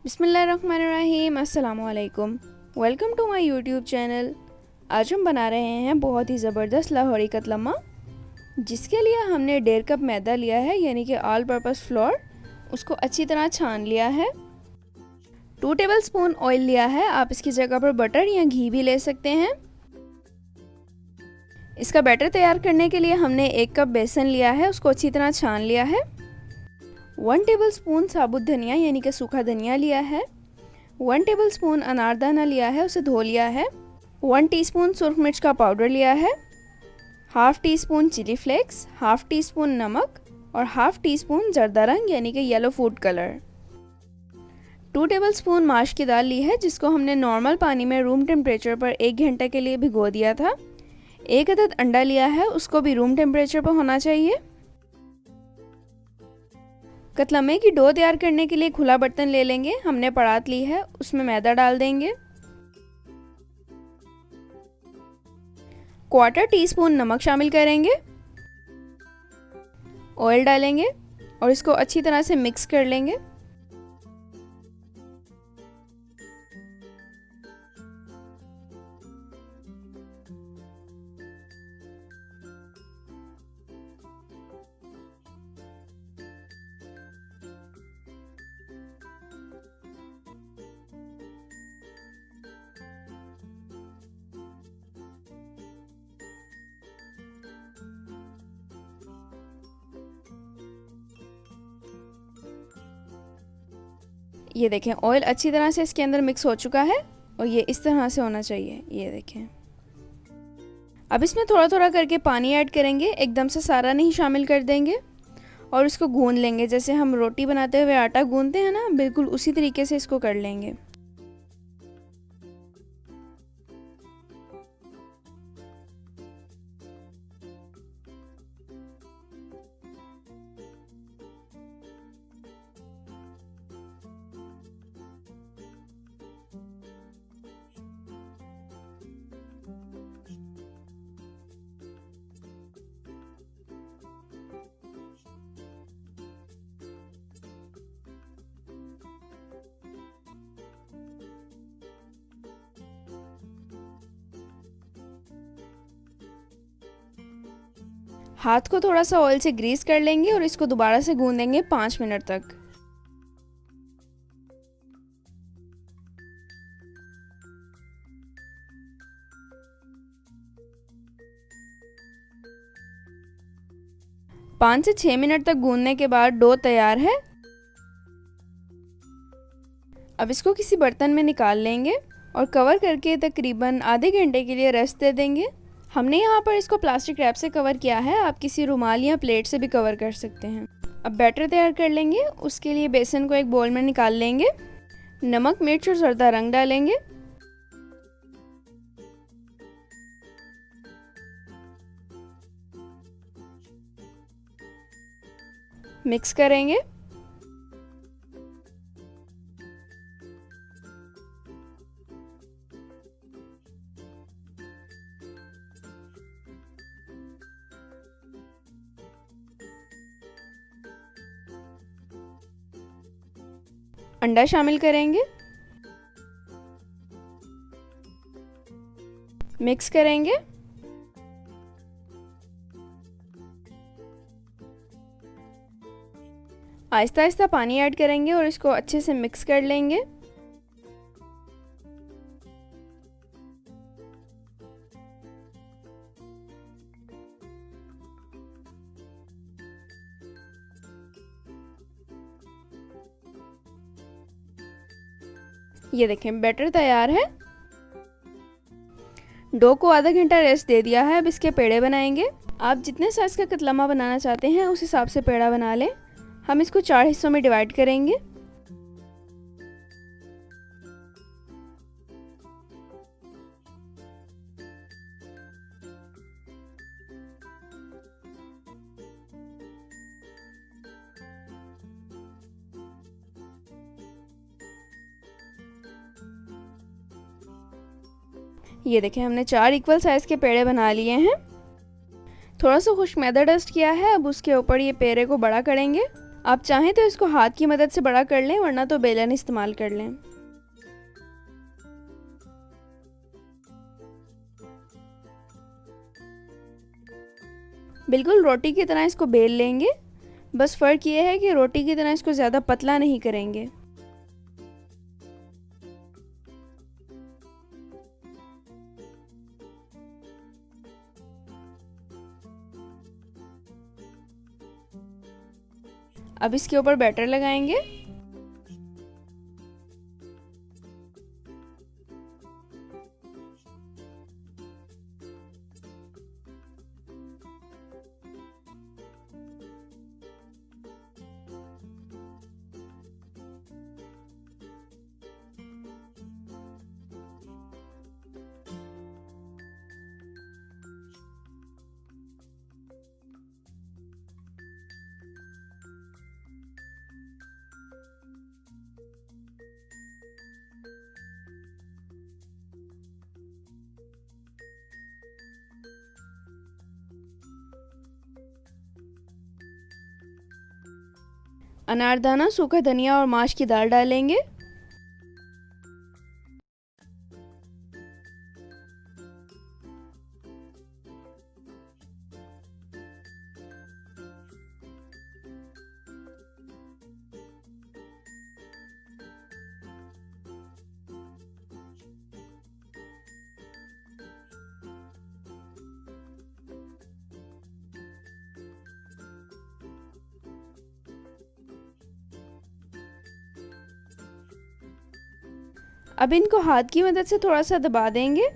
बिस्मिल्लाहिर्रहमानिर्रहीम, अस्सलाम वालेकुम। Welcome to my YouTube channel. आज हम बना रहे हैं बहुत ही ज़बरदस्त लाहौरी कतलम्मा, जिसके लिए हमने 1.5 कप मैदा लिया है, यानी कि ऑल पर्पस फ्लोर। उसको अच्छी तरह छान लिया है। 2 टेबलस्पून ऑयल लिया है, आप इसकी जगह पर बटर या घी भी ले सकते हैं। इसका बैटर तैयार करने के लिए हमने 1 कप बेसन लिया है, उसको अच्छी तरह छान लिया है। 1 टेबलस्पून साबुत धनिया यानी कि सूखा धनिया लिया है। 1 टेबलस्पून अनारदाना लिया है, उसे धो लिया है। 1 टीस्पून सुरख मिर्च का पाउडर लिया है। Half teaspoon chilli flakes, half teaspoon नमक और हाफ़ टी स्पून जर्दा रंग यानी कि येलो फूड कलर। 2 टेबलस्पून माश की दाल ली है, जिसको हमने नॉर्मल पानी में रूम टेम्परेचर पर 1 घंटे के लिए भिगो दिया था। 1 अदद अंडा लिया है, उसको भी रूम टेम्परेचर पर होना चाहिए। कतलम्मे की डो तैयार करने के लिए खुला बर्तन ले लेंगे। हमने परात ली है, उसमें मैदा डाल देंगे। 1/4 टीस्पून नमक शामिल करेंगे। ऑयल डालेंगे और इसको अच्छी तरह से मिक्स कर लेंगे। ये देखें, ऑयल अच्छी तरह से इसके अंदर मिक्स हो चुका है और ये इस तरह से होना चाहिए। ये देखें। अब इसमें थोड़ा थोड़ा करके पानी ऐड करेंगे, एकदम से सारा नहीं शामिल कर देंगे। और इसको गूंद लेंगे, जैसे हम रोटी बनाते हुए आटा गूंदते हैं ना, बिल्कुल उसी तरीके से इसको कर लेंगे। हाथ को थोड़ा सा ऑयल से ग्रीस कर लेंगे और इसको दोबारा से गूंदेंगे 5 मिनट तक। पाँच से 6 मिनट तक गूंदने के बाद डो तैयार है। अब इसको किसी बर्तन में निकाल लेंगे और कवर करके तकरीबन आधे घंटे के लिए रेस्ट दे देंगे। हमने यहाँ पर इसको प्लास्टिक रैप से कवर किया है, आप किसी रुमाल या प्लेट से भी कवर कर सकते हैं। अब बैटर तैयार कर लेंगे। उसके लिए बेसन को एक बोल में निकाल लेंगे। नमक, मिर्च और जर्दा रंग डालेंगे। मिक्स करेंगे। अंडा शामिल करेंगे। मिक्स करेंगे। आहिस्ता आहिस्ता पानी ऐड करेंगे और इसको अच्छे से मिक्स कर लेंगे। ये देखें, बैटर तैयार है। डो को आधा घंटा रेस्ट दे दिया है। अब इसके पेड़े बनाएंगे। आप जितने साइज़ का कतलम्मा बनाना चाहते हैं उस हिसाब से पेड़ा बना लें। हम इसको 4 हिस्सों में डिवाइड करेंगे। ये देखें, हमने 4 इक्वल साइज़ के पेड़े बना लिए हैं। थोड़ा सा खुश्क मैदा डस्ट किया है। अब उसके ऊपर ये पेड़े को बड़ा करेंगे आप चाहें तो इसको हाथ की मदद से बड़ा कर लें, वरना तो बेलन इस्तेमाल कर लें। बिल्कुल रोटी की तरह इसको बेल लेंगे, बस फ़र्क ये है कि रोटी की तरह इसको ज़्यादा पतला नहीं करेंगे। अब इसके ऊपर बैटर लगाएंगे। अनारदाना, सूखा धनिया और माश की दाल डालेंगे। अब इनको हाथ की मदद से थोड़ा सा दबा देंगे।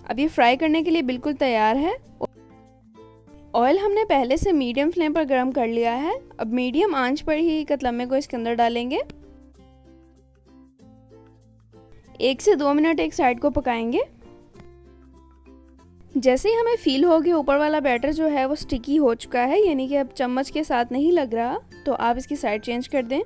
अब ये फ्राई करने के लिए बिल्कुल तैयार है। ऑयल हमने पहले से मीडियम फ्लेम पर गर्म कर लिया है। अब मीडियम आंच पर ही कतलम्मे को इसके अंदर डालेंगे। 1 से 2 मिनट एक साइड को पकाएंगे। जैसे ही हमें फील हो कि ऊपर वाला बैटर जो है वो स्टिकी हो चुका है, यानी कि अब चम्मच के साथ नहीं लग रहा, तो आप इसकी साइड चेंज कर दें।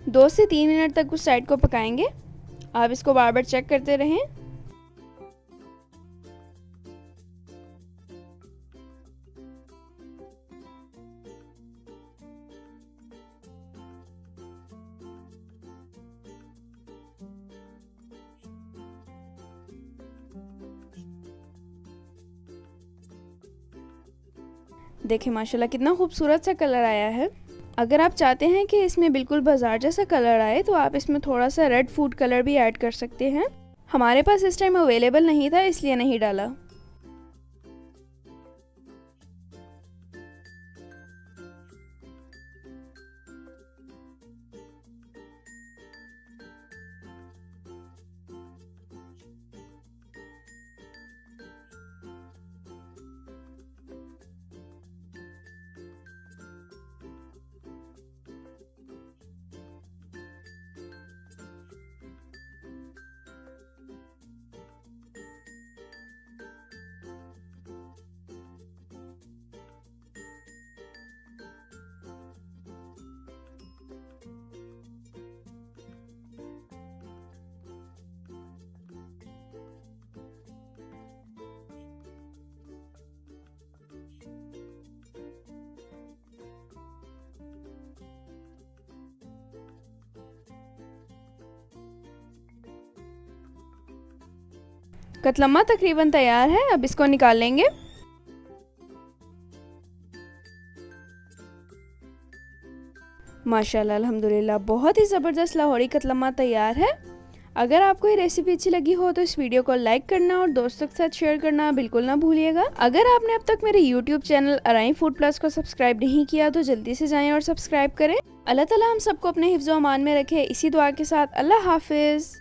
दो से 3 मिनट तक उस साइड को पकाएंगे। आप इसको बार बार चेक करते रहें। देखिए माशाल्लाह कितना खूबसूरत सा कलर आया है। अगर आप चाहते हैं कि इसमें बिल्कुल बाजार जैसा कलर आए, तो आप इसमें थोड़ा सा रेड फूड कलर भी ऐड कर सकते हैं। हमारे पास इस टाइम अवेलेबल नहीं था, इसलिए नहीं डाला। कतलम्मा तकरीबन तैयार है। अब इसको निकाल लेंगे। माशाल्लाह अल्हम्दुलिल्लाह बहुत ही ज़बरदस्त लाहौरी कतलम्मा तैयार है। अगर आपको ये रेसिपी अच्छी लगी हो तो इस वीडियो को लाइक करना और दोस्तों के साथ शेयर करना बिल्कुल ना भूलिएगा। अगर आपने अब तक मेरे YouTube चैनल अराई फूड प्लस को सब्सक्राइब नहीं किया तो जल्दी से जाएं और सब्सक्राइब करें। अल्लाह ताला हम सबको अपने हिफ्ज़-ओ-अमान में रखे, इसी दुआ के साथ अल्लाह हाफिज़।